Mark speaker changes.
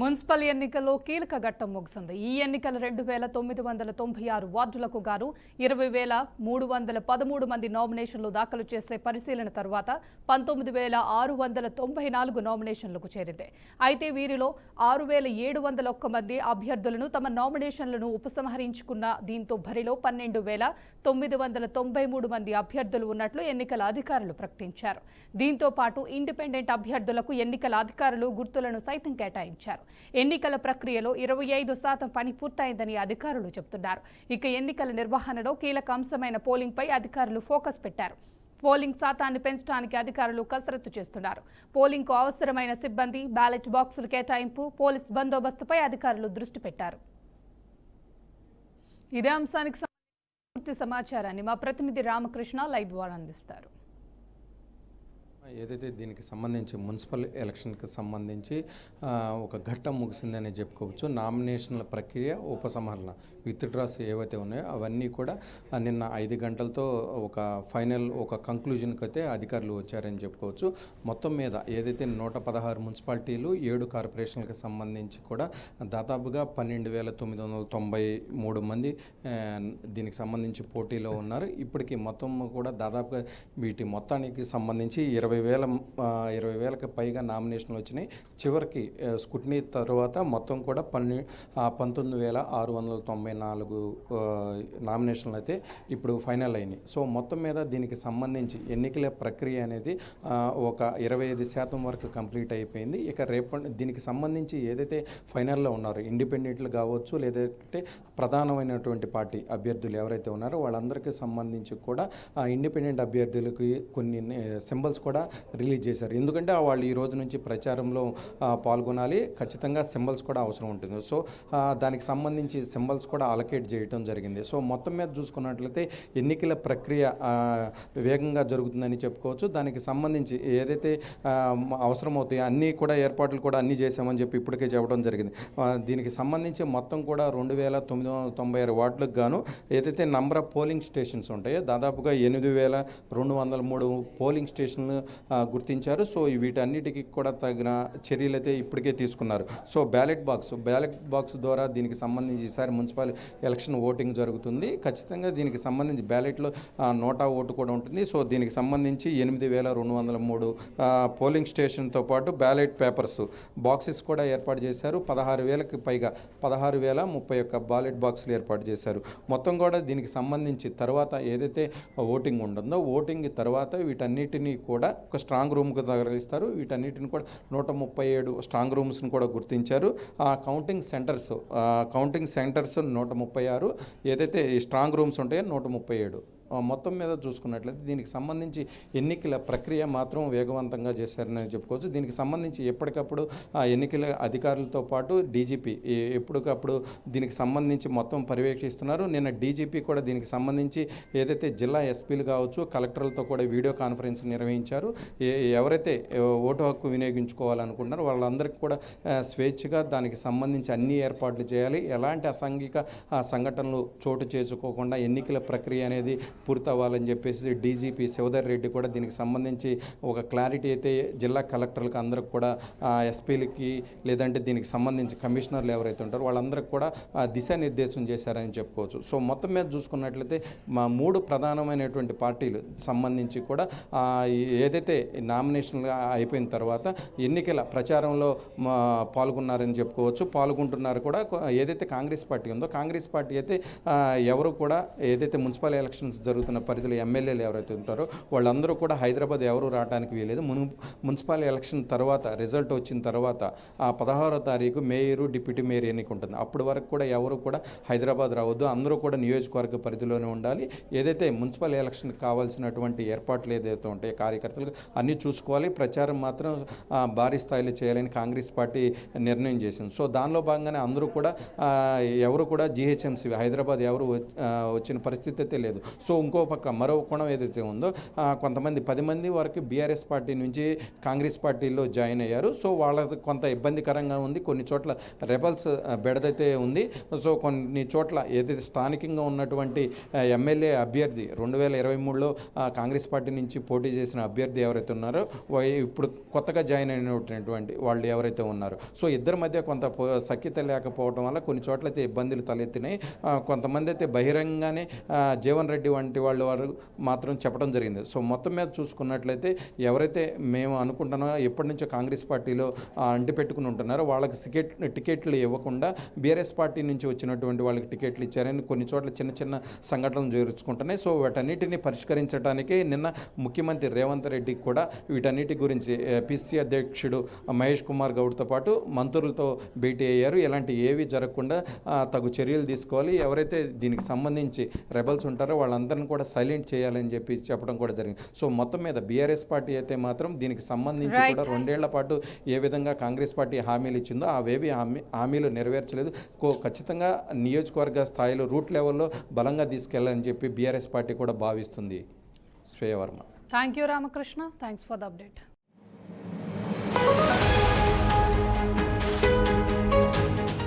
Speaker 1: Municipal ఎన్నికల్లో కీలక ఘట్టం ముగిసింది. ఈ ఎన్నికల 2996 వార్డులకు గాను 20,313 మంది నామినేషన్లు దాఖలు చేసే పరిశీలన తర్వాత 19,694 నామినేషన్లకు చేరింది. అయితే వీరిలో 6,701 మంది అభ్యర్థులను తమ నామినేషన్లను ఉపసంహరించుకున్న దీంతో బరిలో 12,993 మంది అభ్యర్థులు ఉన్నట్లు ఎన్నికల అధికారులు ప్రకటించారు. దీంతో పాటు ఇండిపెండెంట్ అభ్యర్థులకు ఎన్నికల అధికారులు గుర్తులను సైతం కేటాయించారు. ఎన్నికల ప్రక్రియలో 25% పని పూర్తయిందని అధికారులు చెబుతున్నారు. ఇక ఎన్నికల నిర్వహణలో కీలక అంశమైన పోలింగ్ పై అధికారులు ఫోకస్ పెట్టారు. పోలింగ్ శాతాన్ని పెంచడానికి అధికారులు కసరత్తు చేస్తున్నారు. పోలింగ్ కు అవసరమైన సిబ్బంది, బ్యాలెట్ బాక్సుల కేటాయింపు, పోలీస్ బందోబస్తుపై అధికారులు దృష్టి పెట్టారు. ఇదే అంశానికి సంబంధించిన పూర్తి సమాచారాన్ని మా ప్రతినిధి రామకృష్ణ లైవ్ ద్వారా అందిస్తారు.
Speaker 2: ఏదైతే దీనికి సంబంధించి మున్సిపల్ ఎలక్షన్కి సంబంధించి ఒక ఘట్టం ముగిసిందని చెప్పుకోవచ్చు. నామినేషన్ల ప్రక్రియ, ఉపసంహరణ, విత్డ్రాస్ ఏవైతే ఉన్నాయో అవన్నీ కూడా నిన్న 5 గంటలతో ఒక కంక్లూజన్కి అయితే అధికారులు వచ్చారని చెప్పుకోవచ్చు. మొత్తం మీద ఏదైతే 116 మున్సిపాలిటీలు, 7 కార్పొరేషన్లకు సంబంధించి కూడా దాదాపుగా 12,993 మంది దీనికి సంబంధించి పోటీలో ఉన్నారు. ఇప్పటికీ మొత్తం కూడా దాదాపుగా వీటి మొత్తానికి సంబంధించి 20,000కి పైగా నామినేషన్లు వచ్చినాయి. చివరికి స్క్రూటినీ తర్వాత మొత్తం కూడా 19,694 నామినేషన్లు అయితే ఇప్పుడు ఫైనల్ అయినాయి. సో మొత్తం మీద దీనికి సంబంధించి ఎన్నికల ప్రక్రియ అనేది ఒక 25% వరకు కంప్లీట్ అయిపోయింది. ఇక దీనికి సంబంధించి ఏదైతే ఫైనల్లో ఉన్నారో ఇండిపెండెంట్లు కావచ్చు, లేదంటే ప్రధానమైనటువంటి పార్టీ అభ్యర్థులు ఎవరైతే ఉన్నారో వాళ్ళందరికీ సంబంధించి కూడా ఇండిపెండెంట్ అభ్యర్థులకి కొన్ని సింబల్స్ కూడా రిలీజ్ చేశారు. ఎందుకంటే వాళ్ళు ఈ రోజు నుంచి ప్రచారంలో పాల్గొనాలి, ఖచ్చితంగా సింబల్స్ కూడా అవసరం ఉంటుంది. సో దానికి సంబంధించి సింబల్స్ కూడా అలొకేట్ చేయడం జరిగింది. సో మొత్తం మీద చూసుకున్నట్లయితే ఎన్నికల ప్రక్రియ వేగంగా జరుగుతుందని చెప్పుకోవచ్చు. దానికి సంబంధించి ఏదైతే అవసరమవుతాయో అన్నీ కూడా ఏర్పాట్లు కూడా అన్నీ చేశామని చెప్పి ఇప్పటికే చెప్పడం జరిగింది. దీనికి సంబంధించి మొత్తం కూడా 2,996 వార్డులకు గాను ఏదైతే నంబర్ ఆఫ్ పోలింగ్ స్టేషన్స్ ఉంటాయో దాదాపుగా 8,203 పోలింగ్ స్టేషన్లు గుర్తించారు. సో వీటన్నిటికీ కూడా తగిన చర్యలు అయితే ఇప్పటికే తీసుకున్నారు. సో బ్యాలెట్ బాక్స్ ద్వారా దీనికి సంబంధించి ఈసారి మున్సిపల్ ఎలక్షన్ ఓటింగ్ జరుగుతుంది. ఖచ్చితంగా దీనికి సంబంధించి బ్యాలెట్లో నోటా ఓటు కూడా ఉంటుంది. సో దీనికి సంబంధించి 8,203 పోలింగ్ స్టేషన్తో పాటు బ్యాలెట్ పేపర్స్ బాక్సెస్ కూడా ఏర్పాటు చేశారు. 16,000కి పైగా 16,031 బ్యాలెట్ బాక్సులు ఏర్పాటు చేశారు. మొత్తం కూడా దీనికి సంబంధించి తర్వాత ఏదైతే ఓటింగ్ ఉంటుందో ఓటింగ్ తర్వాత వీటన్నిటినీ కూడా ఒక స్ట్రాంగ్ రూమ్కి తరలిస్తారు. వీటన్నిటిని కూడా 137 స్ట్రాంగ్ రూమ్స్ని కూడా గుర్తించారు. కౌంటింగ్ సెంటర్స్ 136, ఏదైతే ఈ స్ట్రాంగ్ రూమ్స్ ఉంటాయో 137. మొత్తం మీద చూసుకున్నట్లయితే దీనికి సంబంధించి ఎన్నికల ప్రక్రియ మాత్రం వేగవంతంగా చేశారని చెప్పుకోవచ్చు. దీనికి సంబంధించి ఎప్పటికప్పుడు ఎన్నికల అధికారులతో పాటు డీజీపీ ఎప్పటికప్పుడు దీనికి సంబంధించి మొత్తం పర్యవేక్షిస్తున్నారు. నిన్న డీజీపీ కూడా దీనికి సంబంధించి ఏదైతే జిల్లా ఎస్పీలు కావచ్చు, కలెక్టర్లతో కూడా వీడియో కాన్ఫరెన్స్ నిర్వహించారు. ఎవరైతే ఓటు హక్కు వినియోగించుకోవాలనుకుంటున్నారో వాళ్ళందరికీ కూడా స్వేచ్ఛగా దానికి సంబంధించి అన్ని ఏర్పాట్లు చేయాలి. ఎలాంటి అసాంఘిక సంఘటనలు చోటు చేసుకోకుండా ఎన్నికల ప్రక్రియ అనేది పూర్తవ్వాలని చెప్పేసి డీజీపీ శివధర్ రెడ్డి కూడా దీనికి సంబంధించి ఒక క్లారిటీ అయితే జిల్లా కలెక్టర్లకు అందరికి కూడా ఎస్పీలకి లేదంటే దీనికి సంబంధించి కమిషనర్లు ఎవరైతే ఉంటారో వాళ్ళందరికీ కూడా దిశానిర్దేశం చేశారని చెప్పుకోవచ్చు. సో మొత్తం మీద చూసుకున్నట్లయితే మా 3 ప్రధానమైనటువంటి పార్టీలు సంబంధించి కూడా ఏదైతే నామినేషన్లు అయిపోయిన తర్వాత ఎన్నికల ప్రచారంలో పాల్గొన్నారని చెప్పుకోవచ్చు. పాల్గొంటున్నారు కూడా. ఏదైతే కాంగ్రెస్ పార్టీ ఉందో కాంగ్రెస్ పార్టీ అయితే ఎవరు కూడా ఏదైతే మున్సిపల్ ఎలక్షన్స్ జరుగుతున్న పరిధిలో ఎమ్మెల్యేలు ఎవరైతే ఉంటారో వాళ్ళందరూ కూడా హైదరాబాద్ ఎవరు రావడానికి వీలేదు. మున్సిపల్ ఎలక్షన్ తర్వాత రిజల్ట్ వచ్చిన తర్వాత 16వ తారీఖు మేయరు, డిప్యూటీ మేయర్ ఎన్నిక ఉంటుంది. అప్పటి వరకు కూడా ఎవరు కూడా హైదరాబాద్ రావద్దు, అందరూ కూడా నియోజకవర్గ పరిధిలోనే ఉండాలి. ఏదైతే మున్సిపల్ ఎలక్షన్కి కావాల్సినటువంటి ఏర్పాట్లు ఏదైతే ఉంటాయో కార్యకర్తలు అన్నీ చూసుకోవాలి. ప్రచారం మాత్రం భారీ స్థాయిలో చేయాలని కాంగ్రెస్ పార్టీ నిర్ణయం చేసింది. సో దానిలో భాగంగానే అందరూ కూడా ఎవరు కూడా జీహెచ్ఎంసీ హైదరాబాద్ ఎవరు వచ్చిన పరిస్థితి అయితే లేదు. సో ఇంకో పక్క మరో కోణం ఏదైతే ఉందో కొంతమంది 10 మంది వరకు బీఆర్ఎస్ పార్టీ నుంచి కాంగ్రెస్ పార్టీలో జాయిన్ అయ్యారు. సో వాళ్ళకి కొంత ఇబ్బందికరంగా ఉంది. కొన్ని చోట్ల రెబల్స్ బెడదైతే ఉంది. సో కొన్ని చోట్ల ఏదైతే స్థానికంగా ఉన్నటువంటి ఎమ్మెల్యే అభ్యర్థి 2023లో కాంగ్రెస్ పార్టీ నుంచి పోటీ చేసిన అభ్యర్థి ఎవరైతే ఉన్నారో ఇప్పుడు కొత్తగా జాయిన్ అయినటువంటి వాళ్ళు ఎవరైతే ఉన్నారో సో ఇద్దరి మధ్య కొంత సఖ్యత లేకపోవడం వల్ల కొన్ని చోట్ల అయితే ఇబ్బందులు తలెత్తినాయి. కొంతమంది అయితే బహిరంగానే జీవన్ రెడ్డి వంటి వారు మాత్రం చెప్పడం జరిగింది. సో మొత్తం మీద చూసుకున్నట్లయితే ఎవరైతే మేము అనుకుంటున్నామో ఎప్పటి నుంచో కాంగ్రెస్ పార్టీలో అంటిపెట్టుకుని ఉంటున్నారో వాళ్ళకి టికెట్లు ఇవ్వకుండా బీఆర్ఎస్ పార్టీ నుంచి వచ్చినటువంటి వాళ్ళకి టికెట్లు ఇచ్చారని కొన్ని చోట్ల చిన్న చిన్న సంఘటనలు జరుగుతుంటున్నాయి. సో వాటన్నిటిని పరిష్కరించడానికి నిన్న ముఖ్యమంత్రి రేవంత్ రెడ్డి కూడా వీటన్నిటి గురించి పిసిసి అధ్యక్షుడు మహేష్ కుమార్ గౌడ్తో పాటు మంత్రులతో భేటీ అయ్యారు. ఇలాంటి ఏవి జరగకుండా తగు చర్యలు తీసుకోవాలి, ఎవరైతే దీనికి సంబంధించి రెబల్స్ ఉంటారో వాళ్ళందరినీ కూడా సైలెంట్ చేయాలని చెప్పి చెప్పడం కూడా జరిగింది. సో మొత్తం మీద బీఆర్ఎస్ పార్టీ అయితే మాత్రం దీనికి సంబంధించి కూడా 2 ఏళ్ల పాటు ఏ విధంగా కాంగ్రెస్ పార్టీ హామీలు ఇచ్చిందో అవేవి హామీలు నెరవేర్చలేదు. ఖచ్చితంగా నియోజకవర్గ స్థాయిలో రూట్ లెవెల్లో బలంగా తీసుకెళ్లాలని చెప్పి బీఆర్ఎస్ పార్టీ కూడా భావిస్తుంది. శ్రేయవర్మ.
Speaker 1: Thank you Ramakrishna. Thanks for the update.